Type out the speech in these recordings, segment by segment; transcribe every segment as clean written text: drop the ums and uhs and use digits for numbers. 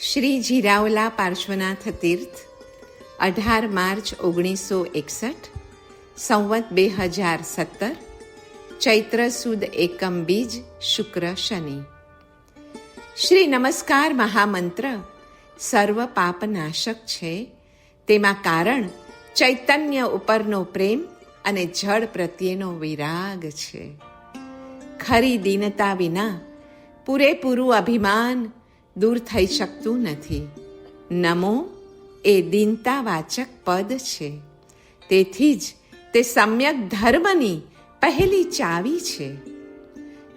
શ્રી જીરાવલા પાર્શ્વનાથ તીર્થ 18 March 1961 સંવત 2017 ચૈત્ર સુદ એકમ બીજ શુક્ર શનિ. શ્રી નમસ્કાર મહામંત્ર સર્વ પાપનાશક છે. તેમાં કારણ ચૈતન્ય ઉપરનો પ્રેમ અને જળ પ્રત્યેનો વિરાગ છે. ખરી દીનતા વિના પૂરેપૂરું અભિમાન દૂર થઈ શકતું નથી. નમો એ દીનતાવાચક પદ છે. તેથી જ તે સમ્યક ધર્મની પહેલી ચાવી છે.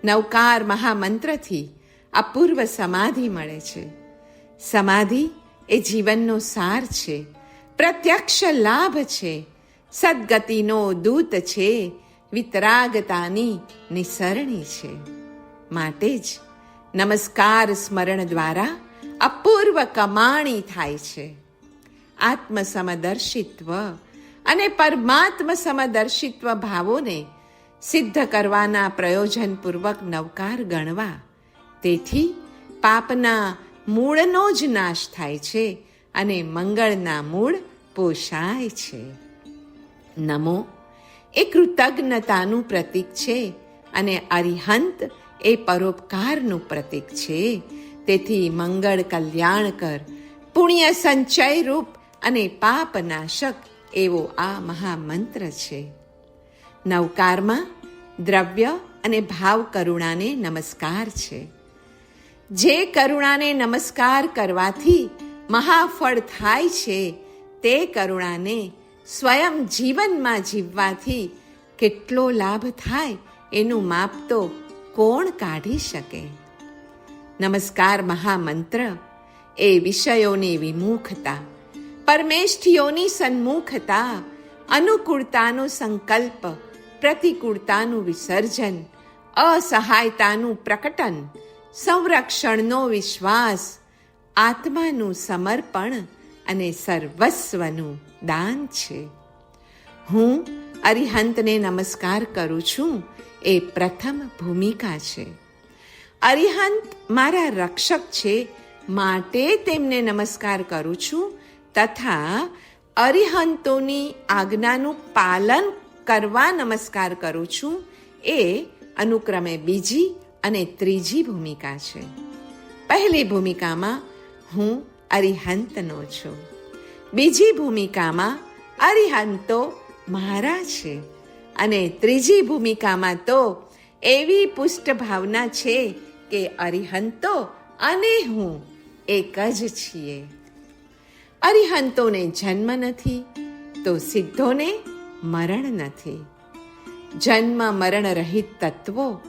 નવકાર મહામંત્રથી અપૂર્વ સમાધિ મળે છે. સમાધિ એ જીવનનો સાર છે, પ્રત્યક્ષ લાભ છે, સદગતિનો દૂત છે, વિતરાગતાની નિસરણી છે. માટે જ નમસ્કાર સ્મરણ દ્વારા અપૂર્વ કમાણી થાય છે. આત્મ સમદર્શિત્વ અને પરમાત્મ સમદર્શિત્વ ભાવોને સિદ્ધ કરવાના પ્રયોજનપૂર્વક નવકાર ગણવા. તેથી પાપના મૂળનો જ નાશ થાય છે અને મંગળના મૂળ પોષાય છે. નમો એ કૃતજ્ઞતાનું પ્રતીક છે અને અરિહંત એ પરોપકારનું પ્રતીક છે. તેથી મંગળ કલ્યાણકર, પુણ્ય સંચય રૂપ અને પાપનાશક એવો આ મહામંત્ર છે. નવકારમાં દ્રવ્ય અને ભાવ કરુણાને નમસ્કાર છે. જે કરુણાને નમસ્કાર કરવાથી મહાફળ થાય છે, તે કરુણાને સ્વયં જીવનમાં જીવવાથી કેટલો લાભ થાય એનું માપ તો કોણ કાઢી શકે? નમસ્કાર મહામંત્ર એ વિષયોની વિમુખતા, પરમેષ્ઠિયોની સન્મુખતા, અનુકૂળતાનો સંકલ્પ, પ્રતિકૂળતાનું વિસર્જન, અસહાયતાનું પ્રકટન, સંરક્ષણનો વિશ્વાસ, આત્માનું સમર્પણ અને સર્વસ્વનું દાન છે. હું અરિહંતને નમસ્કાર કરું છું એ પ્રથમ ભૂમિકા છે. અરિહંત મારા રક્ષક છે, માટે તેમને નમસ્કાર કરું છું તથા અરિહંતોની આજ્ઞાનું પાલન કરવા નમસ્કાર કરું છું એ અનુક્રમે બીજી અને ત્રીજી ભૂમિકા છે. પહેલી ભૂમિકામાં હું અરિહંતનો છું. બીજી ભૂમિકામાં અરિહંતો મારા છે અને ત્રીજી ભૂમિકામાં તો એવી પુષ્ટ ભાવના છે કે અરિહંતો અને હું એક જ છીએ. અરિહંતોને જન્મ નથી તો સિદ્ધોને મરણ નથી. જન્મ મરણ રહિત તત્વો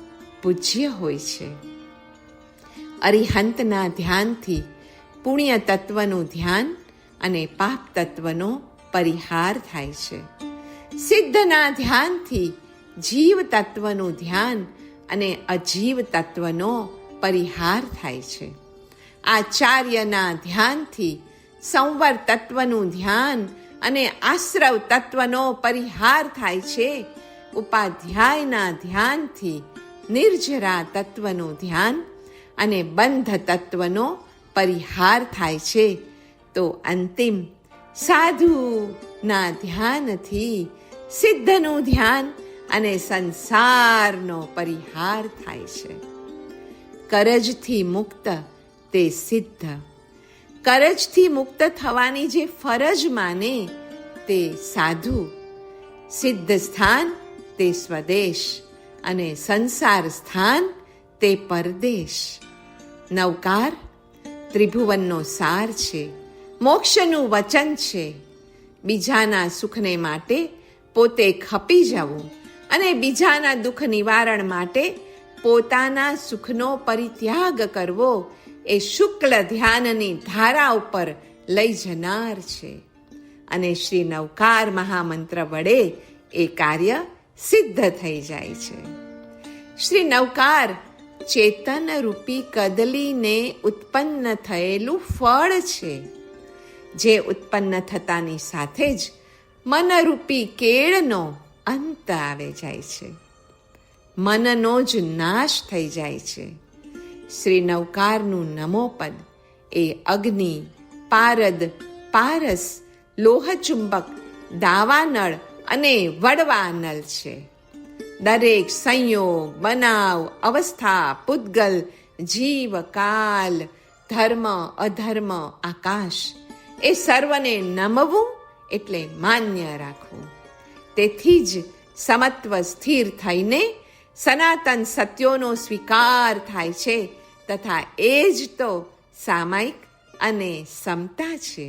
પૂજ્ય હોય છે. અરિહંતના ધ્યાનથી પુણ્ય તત્વનું ધ્યાન અને પાપ તત્વનો પરિહાર થાય છે. સિદ્ધના ધ્યાનથી જીવ તત્વનું ધ્યાન અને અજીવ તત્વનો પરિહાર થાય છે. આચાર્યના ધ્યાનથી સંવર તત્વનું ધ્યાન અને આશ્રવ તત્વનો પરિહાર થાય છે. ઉપાધ્યાયના ધ્યાનથી નિર્જરા તત્વનું ધ્યાન અને બંધ તત્વનો પરિહાર થાય છે. તો અંતિમ સાધુના ધ્યાનથી સિદ્ધનું ધ્યાન અને સંસારનો પરિહાર થાય છે. કરજથી મુક્ત તે સિદ્ધ. કરજથી મુક્ત થવાની જે ફરજ માને તે સાધુ. સિદ્ધ સ્થાન તે સ્વદેશ અને સંસાર સ્થાન તે પરદેશ. નવકાર ત્રિભુવનનો સાર છે, મોક્ષનું વચન છે. બીજાના સુખને માટે પોતે ખપી જવું અને બીજાના દુઃખ નિવારણ માટે પોતાના સુખનો પરિત્યાગ કરવો એ શુક્લ ધ્યાનની ધારા ઉપર લઈ જનાર છે. અને શ્રી નવકાર મહામંત્ર વડે એ કાર્ય સિદ્ધ થઈ જાય છે. શ્રી નવકાર ચેતન રૂપી કદલીને ઉત્પન્ન થયેલું ફળ છે. જે ઉત્પન્ન થતાની સાથે જ મનરૂપી કેળનો અંત આવે જાય છે. મનનો જ નાશ થઈ જાય છે. શ્રી નવકારનું નમોપદ એ અગ્નિ, પારદ, પારસ, લોહચુંબક, દાવાનળ અને વડવાનળ છે. દરેક સંયોગ, બનાવ, અવસ્થા, પૂતગલ, જીવ, કાલ, ધર્મ, અધર્મ, આકાશ એ સર્વને નમવું એટલે માન્ય રાખવું. તેથી જ સમત્વ સ્થિર થઈને સનાતન સત્યોનો સ્વીકાર થાય છે તથા એ જ તો સામાયિક અને સમતા છે.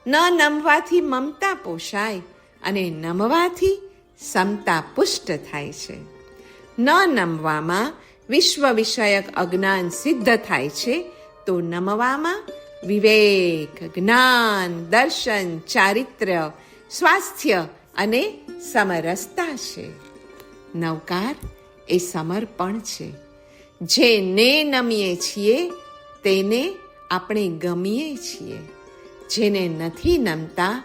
ન નમવાથી મમતા પોષાય અને નમવાથી સમતા પુષ્ટ થાય છે. ન નમવામાં વિશ્વ વિષયક અજ્ઞાન સિદ્ધ થાય છે તો નમવામાં વિવેક, જ્ઞાન, દર્શન, ચારિત્ર્ય, સ્વાસ્થ્ય અને સમરસતા છે. નવકાર એ સમર્પણ છે. જેને નમીએ છીએ તેને આપણે ગમીએ છીએ. જેને નથી નમતા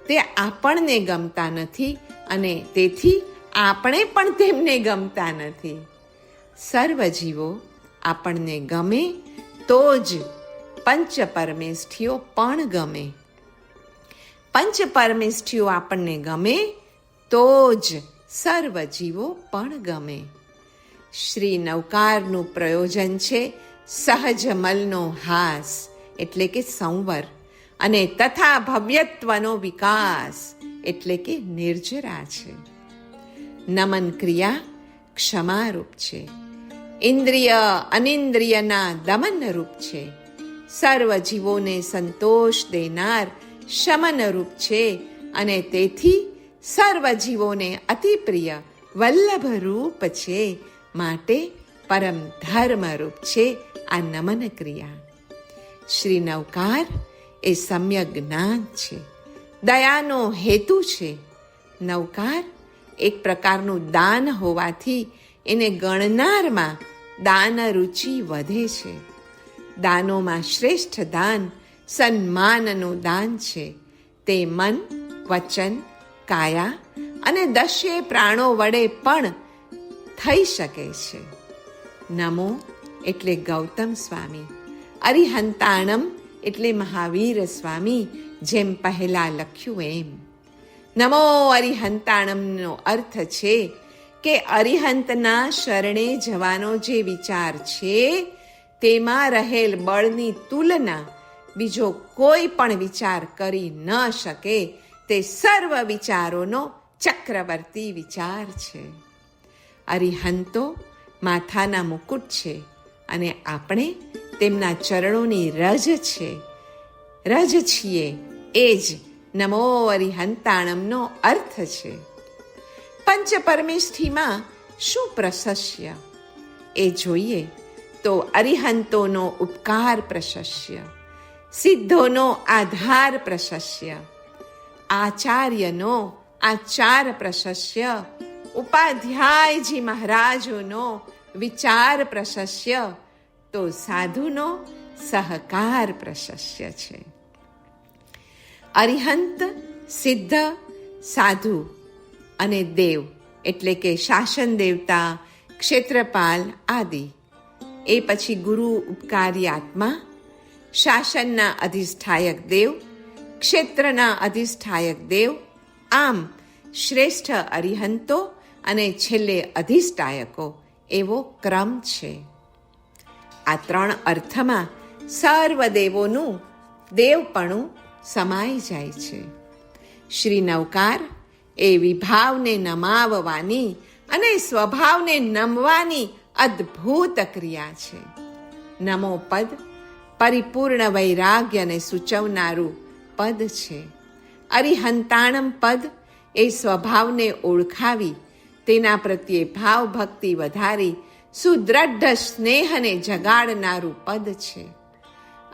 તે આપણને ગમતા નથી અને તેથી આપણે પણ તેમને ગમતા નથી. સર્વ જીવો આપણને ગમે તો જ પંચ પરમેષ્ઠીઓ પણ ગમે. પંચ પરમેષ્ઠીઓ આપણને ગમે તો જ સર્વ જીવો પણ ગમે. શ્રી નવકારનું પ્રયોજન છે સહજ મલનો હાસ એટલે કે સંવર અને તથા ભવ્યત્વનો વિકાસ એટલે કે નિર્જરા છે. નમન ક્રિયા ક્ષમારૂપ છે. ઇન્દ્રિય અનિન્દ્રિયના દમનરૂપ છે. સર્વ જીવોને સંતોષ દેનાર શમનરૂપ છે અને તેથી સર્વ જીવોને અતિપ્રિય વલ્લભ રૂપ છે. માટે પરમ ધર્મરૂપ છે આ નમન ક્રિયા. શ્રી નવકાર એ સમ્યક જ્ઞાન છે. દયાનો હેતુ છે. નવકાર એક પ્રકારનું દાન હોવાથી એને ગણનારમાં દાન રુચિ વધે છે. દાનોમાં શ્રેષ્ઠ દાન સન્માનનું દાન છે. તે મન, વચન, કાયા અને દશે પ્રાણો વડે પણ થઈ શકે છે. નમો એટલે ગૌતમ સ્વામી, અરિહંતાણમ એટલે મહાવીર સ્વામી, જેમ પહેલા લખ્યું એમ. નમો અરિહંતાણમનો અર્થ છે કે અરિહંતના શરણે જવાનો જે વિચાર છે તેમાં રહેલ બળની તુલના બીજો કોઈ પણ વિચાર કરી ન શકે. તે સર્વ વિચારોનો ચક્રવર્તી વિચાર છે. અરિહંતો માથાના મુકુટ છે અને આપણે તેમના ચરણોની રજ છે. રજ છીએ એ જ નમો અરિહંતાણમનો અર્થ છે. પંચ પરમેષ્ઠીમાં શું પ્રશસ્ય એ જોઈએ તો અરિહંતોનો ઉપકાર પ્રશસ્ય, સિદ્ધોનો આધાર પ્રશસ્ય, આચાર્યનો આચાર પ્રશસ્ય, ઉપાધ્યાયજી મહારાજોનો વિચાર પ્રશસ્ય તો સાધુનો સહકાર પ્રશસ્ય છે. અરિહંત, સિદ્ધ, સાધુ અને દેવ એટલે કે શાસન દેવતા, ક્ષેત્રપાલ આદિ. એ પછી ગુરુ ઉપકારી આત્મા, શાસનના અધિષ્ઠાયક દેવ, ક્ષેત્રના અધિષ્ઠાયક દેવ, આમ શ્રેષ્ઠ અરિહંતો અને છેલ્લે અધિષ્ઠાયકો એવો ક્રમ છે. આ ત્રણ અર્થમાં સર્વ દેવોનું દેવપણું સમાઈ જાય છે. શ્રી નવકાર એ વિભાવને નમાવવાની અને સ્વભાવને નમવાની અદ્ભુત ક્રિયા છે. નમો પદ પરિપૂર્ણ વૈરાગ્યને સૂચવનારું પદ છે. અરિહંતાણમ પદ એ સ્વભાવને ઓળખાવી તેના પ્રત્યે ભાવ ભક્તિ વધારી સુદ્રઢ સ્નેહને જગાડનારું પદ છે.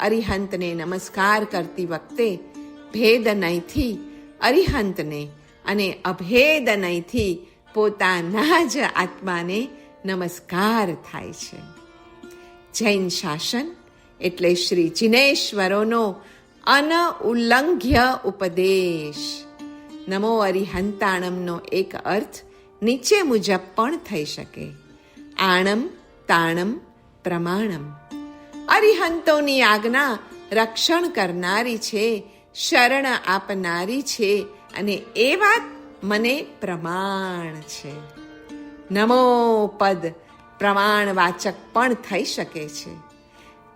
અરિહંતને નમસ્કાર કરતી વખતે ભેદ નયથી અરિહંતને અને અભેદ નયથી પોતાના જ આત્માને નમસ્કાર થાય છે. જૈન શાસન એટલે શ્રી જિનેશ્વરોનો અનઉલ્લંઘ્ય ઉપદેશ. નમો અરિહંતાણમનો એક અર્થ નીચે મુજબ પણ થઈ શકે: આણમ તાણમ પ્રમાણમ. અરિહંતોની આજ્ઞા રક્ષણ કરનારી છે, શરણ આપનારી છે, અને એ વાત મને પ્રમાણ છે. નમો પદ પ્રમાણવાચક પણ થઈ શકે છે,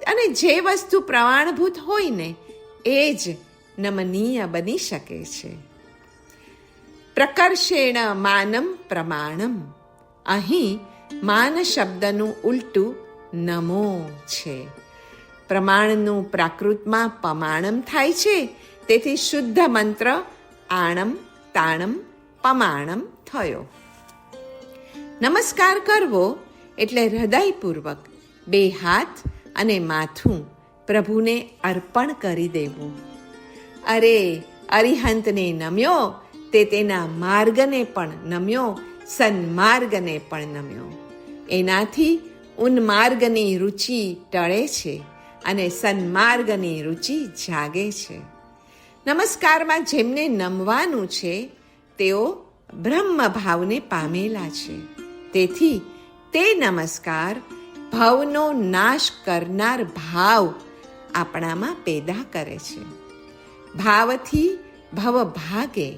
અને જે વસ્તુ પ્રમાણભૂત હોય ને એ જ નમનીય બની શકે છે. પ્રકર્ષેણ માનમ પ્રમાણમ. અહીં માન શબ્દનું ઉલટું નમો છે. પ્રમાણનું પ્રાકૃતમાં પમાણમ થાય છે, તેથી શુદ્ધ મંત્ર આણમ તાણમ પમાણમ થયો. નમસ્કાર કરવો એટલે હૃદયપૂર્વક બે હાથ અને માથું પ્રભુને અર્પણ કરી દેવું. અરે અરિહંતને નમ્યો તે તેના માર્ગને પણ નમ્યો, સન્માર્ગને પણ નમ્યો. એનાથી ઉન્માર્ગની રુચિ ટળે છે અને સન્માર્ગની રુચિ જાગે છે. નમસ્કારમાં જેમને નમવાનું છે તેઓ બ્રહ્મ ભાવને પામેલા છે. તેથી તે નમસ્કાર ભવનો નાશ કરનાર ભાવ આપણામાં પેદા કરે છે. ભાવથી ભવ ભાગે.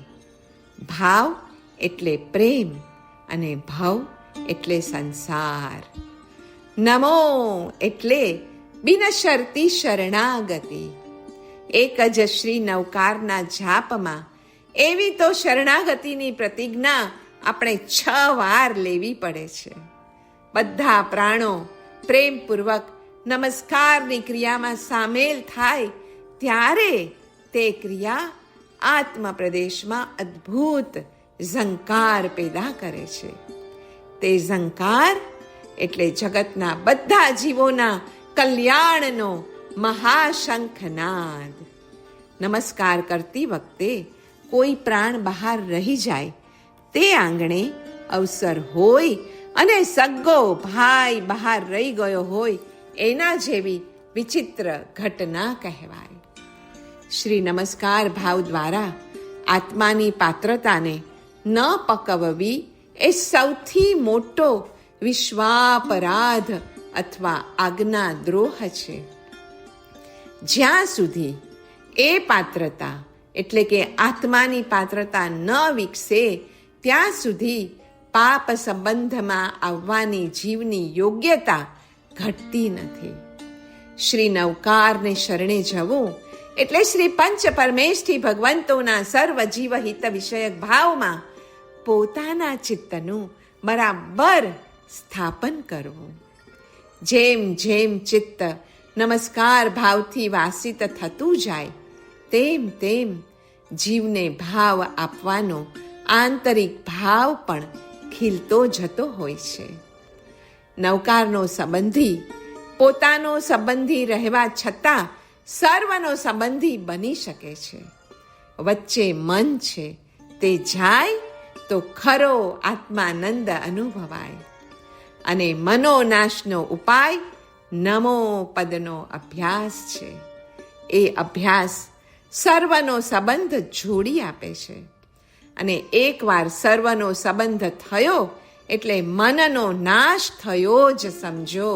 ભાવ એટલે પ્રેમ અને ભવ એટલે સંસાર. નમો એટલે બિનશરતી શરણાગતિ. એક જ શ્રી નવકારના જાપમાં એવી તો શરણાગતિની પ્રતિજ્ઞા આપણે 6 વાર લેવી પડે છે. બધા પ્રાણો પ્રેમપૂર્વક નમસ્કારની ક્રિયામાં સામેલ થાય ત્યારે તે ક્રિયા આત્મપ્રદેશમાં અદ્ભુત ઝંકાર પેદા કરે છે. તે ઝંકાર એટલે જગતના બધા જીવોના કલ્યાણનો મહાશંખનાદ. નમસ્કાર કરતી વખતે કોઈ પ્રાણ બહાર રહી જાય તે આંગણે અવસર હોય અને સગ્ગો ભાઈ બહાર રહી ગયો હોય એના જેવી વિચિત્ર ઘટના કહેવાય. શ્રી નમસ્કાર ભાવ દ્વારા આત્માની પાત્રતાને ન પકવવી એ સૌથી મોટો વિશ્વાપરાધ અથવા આજ્ઞા દ્રોહ છે. જ્યાં સુધી એ પાત્રતા એટલે કે આત્માની પાત્રતા ન વિકસે ત્યાં સુધી પાપ સંબંધમાં આવવાની જીવની યોગ્યતા ઘટતી નથી. શ્રી નવકારને શરણે જવું એટલે શ્રી પંચ પરમેષ્ઠી ભગવંતોના સર્વ જીવ હિત વિષયક ભાવમાં પોતાના ચિત્તનું બરાબર સ્થાપન કરવું. જેમ જેમ ચિત્ત નમસ્કાર ભાવથી વાસિત થતું જાય તેમ તેમ જીવને ભાવ આપવાનો આંતરિક ભાવ પણ ખીલતો જતો હોય છે. નવકારનો સંબંધી પોતાનો સંબંધી રહેવા છતાં સર્વનો સંબંધી બની શકે છે. વચ્ચે મન છે તે જાય તો ખરો આત્માનંદ અનુભવાય. અને મનોનાશનો ઉપાય નમો પદનો અભ્યાસ છે. એ અભ્યાસ સર્વનો સંબંધ જોડી આપે છે. અને એકવાર સર્વનો સંબંધ થયો એટલે મનનો નાશ થયો જ સમજો,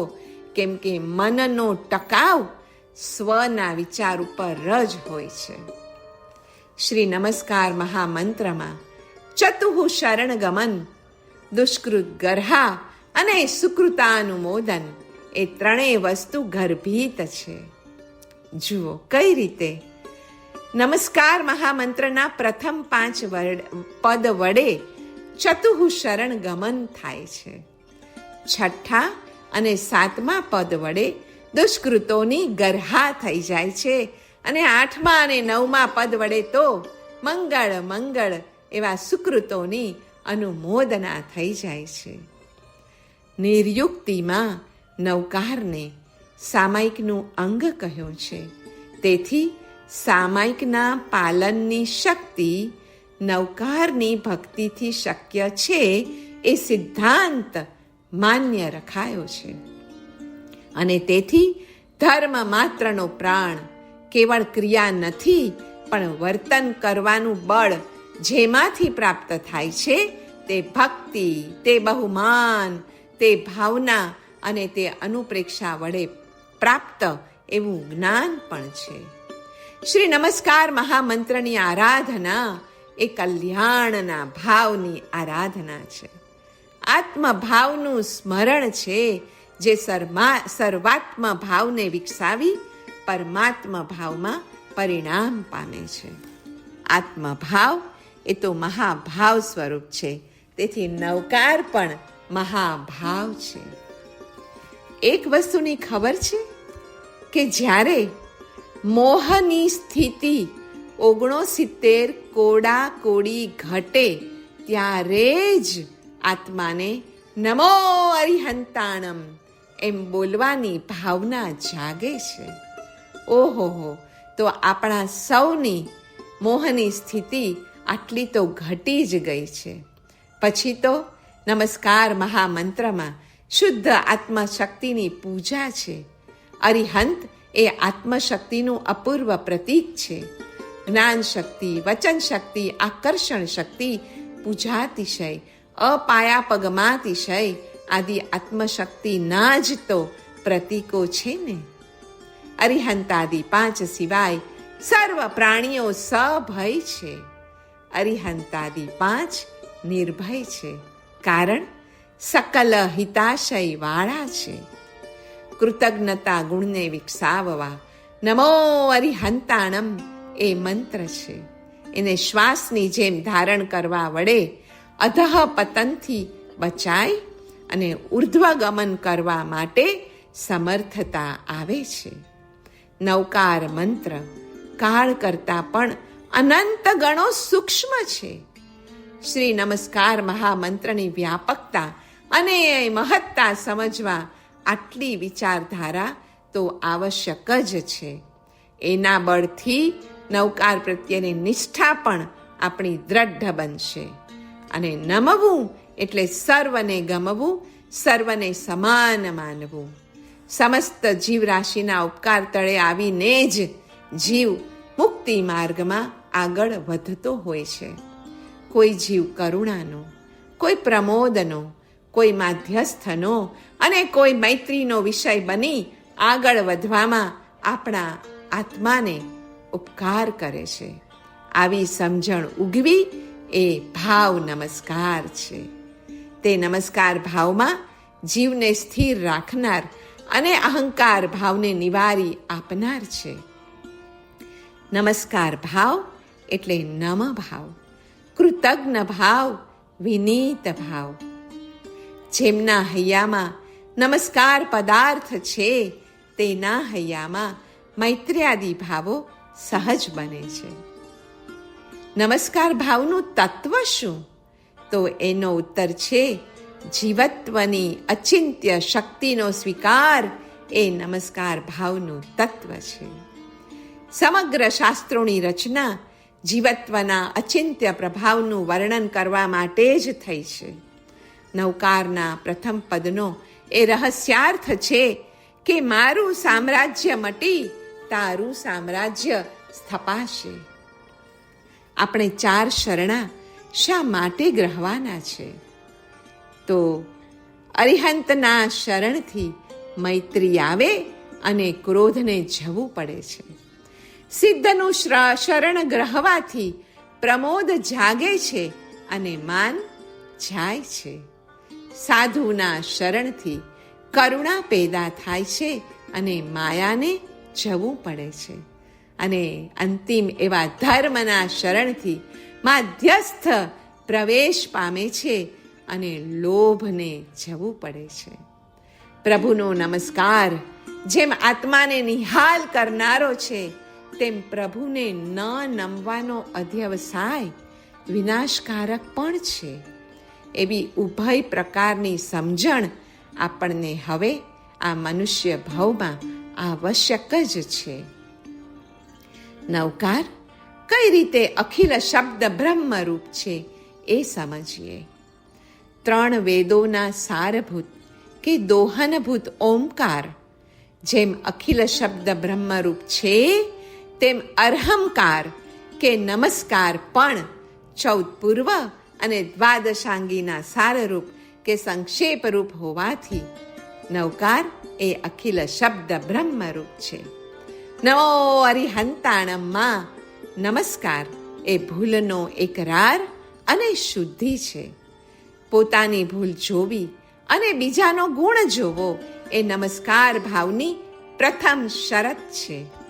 કેમ કે મનનો ટકાવ સ્વના વિચાર ઉપર જ હોય છે. શ્રી નમસ્કાર મહામંત્રમાં ચતુઃ શરણ ગમન, દુષ્કૃત ગર્હા અને સુકૃતાનુમોદન એ ત્રણેય વસ્તુ ગર્ભિત છે. જુઓ કઈ રીતે નમસ્કાર મહામંત્રના પ્રથમ 5 પદ વડે ચતુઃ શરણ ગમન થાય છે. 6ઠા અને 7મા પદ વડે દુષ્કૃતોની ગર્હા થઈ જાય છે. અને 8મા અને 9મા પદ વડે તો મંગળ મંગળ એવા સુકૃતોની અનુમોદના થઈ જાય છે. નિર્યુક્તિમાં નવકારને સામાયિકનું અંગ કહ્યું છે. તેથી સામાયિકના પાલનની શક્તિ નવકારની ભક્તિથી શક્ય છે એ સિદ્ધાંત માન્ય રખાયો છે. અને તેથી ધર્મ માત્રનો પ્રાણ કેવળ ક્રિયા નથી પણ વર્તન કરવાનું બળ જેમાંથી પ્રાપ્ત થાય છે તે ભક્તિ, તે બહુમાન, તે ભાવના અને તે અનુપ્રેક્ષા વડે પ્રાપ્ત એવું જ્ઞાન પણ છે. શ્રી નમસ્કાર મહામંત્રની આરાધના એ કલ્યાણના ભાવની આરાધના છે. આત્મભાવનું સ્મરણ છે, જે સર્વાત્મ ભાવને વિકસાવી પરમાત્મ ભાવમાં પરિણામ પામે છે. આત્મભાવ એ તો મહાભાવ સ્વરૂપ છે, તેથી નવકાર પણ મહાભાવ છે. એક વસ્તુની ખબર છે કે જ્યારે મોહની સ્થિતિ 69 કોડા કોડી ઘટે ત્યારે જ આત્માને નમો અરિહંતાણમ એમ બોલવાની ભાવના જાગે છે. ઓહોહો, તો આપણા સૌની મોહની સ્થિતિ આટલી તો ઘટી જ ગઈ છે. પછી તો નમસ્કાર મહામંત્રમાં શુદ્ધ આત્મશક્તિની પૂજા છે. અરિહંત એ આત્મશક્તિનું અપૂર્વ પ્રતીક છે. જ્ઞાન શક્તિ, વચન શક્તિ, આકર્ષણ શક્તિ, પૂજાતિશય, અપાયાપગમાતિશય આદિ આત્મશક્તિના જ તો પ્રતીકો છે ને. અરિહંતાદિ 5 સિવાય સર્વ પ્રાણીઓ સભય છે. અરિહંતાદિ 5 નિર્ભય છે, કારણ સકલ હિતાશય વાળા છે. કૃતજ્ઞતા ગુણને વિકસાવવા નમો અરિહંતાણમ એ મંત્ર છે. એને શ્વાસની જેમ ધારણ કરવા વડે અધઃ પતનથી બચાય અને ઉર્ધ્વગમન કરવા માટે સમર્થતા આવે છે. નવકાર મંત્ર કાળ કરતાં પણ અનંત ગણો સૂક્ષ્મ છે. શ્રી નમસ્કાર મહામંત્રની વ્યાપકતા અને મહત્તા સમજવા આટલી વિચારધારા તો આવશ્યક જ છે. એના બળથી નવકાર પ્રત્યેની નિષ્ઠા પણ આપણી દ્રઢ બનશે. અને નમવું એટલે સર્વને ગમવું, સર્વને સમાન માનવું. સમસ્ત જીવરાશિના ઉપકાર તળે આવીને જ જીવ મુક્તિ માર્ગમાં આગળ વધતો હોય છે. કોઈ જીવ કરુણાનો, કોઈ પ્રમોદનો, કોઈ માધ્યસ્થનો અને કોઈ મૈત્રીનો વિષય બની આગળ વધવામાં આપણા આત્માને ઉપકાર કરે છે. આવી સમજણ ઉગવી એ ભાવ નમસ્કાર છે. તે નમસ્કાર ભાવમાં જીવને સ્થિર રાખનાર અને અહંકાર ભાવને નિવારી આપનાર છે. નમસ્કાર ભાવ એટલે નમ ભાવ, કૃતજ્ઞ ભાવ, વિનીત ભાવ. જેમના હૈયામાં નમસ્કાર પદાર્થ છે, તેના હૈયામાં મૈત્ર્યાદિ ભાવો સહજ બને છે. નમસ્કાર ભાવનું તત્વ શું? તો એનો ઉત્તર છે જીવત્વની અચિંત્ય શક્તિનો સ્વીકાર એ નમસ્કાર ભાવનું તત્વ છે. સમગ્ર શાસ્ત્રોની રચના જીવત્વના અચિંત્ય પ્રભાવનું વર્ણન કરવા માટે જ થઈ છે. નવકારના પ્રથમ પદનો એ રહસ્યાર્થ છે કે મારું સામ્રાજ્ય મટી તારું સામ્રાજ્ય સ્થપાશે. આપણે 4 શરણા શા માટે ગ્રહવાના છે? તો અરિહંતના શરણથી મૈત્રી આવે અને ક્રોધને જવું પડે છે. સિદ્ધનું શરણ ગ્રહવાથી પ્રમોદ જાગે છે અને માન જાય છે. સાધુના શરણથી કરુણા પેદા થાય છે અને માયાને જવું પડે છે. અને અંતિમ એવા ધર્મના શરણથી માધ્યસ્થ પ્રવેશ પામે છે અને લોભને જવું પડે છે. પ્રભુનો નમસ્કાર જેમ આત્માને નિહાલ કરનારો છે, તેમ પ્રભુને ન નમવાનો અધ્યવસાય વિનાશકારક પણ છે. એવી ઉભય પ્રકારની સમજણ આપણને હવે આ મનુષ્ય ભાવમાં આવશ્યક જ છે. નવકાર કઈ રીતે અખિલ શબ્દ બ્રહ્મરૂપ છે એ સમજીએ. 3 વેદોના સારભૂત કે દોહનભૂત ઓમકાર જેમ અખિલ શબ્દ બ્રહ્મરૂપ છે, તેમ અર્હમકાર કે નમસ્કાર પણ 14 પૂર્વ અને દ્વાદશાંગીના સારરૂપ કે સંક્ષેપ રૂપ હોવાથી નવકાર એ અખિલ શબ્દ બ્રહ્મરૂપ છે. નમો અરિહંતાણમમાં નમસ્કાર એ ભૂલનો એકરાર અને શુદ્ધિ છે. પોતાની ભૂલ જોવી અને બીજાનો ગુણ જોવો એ નમસ્કાર ભાવની પ્રથમ શરત છે.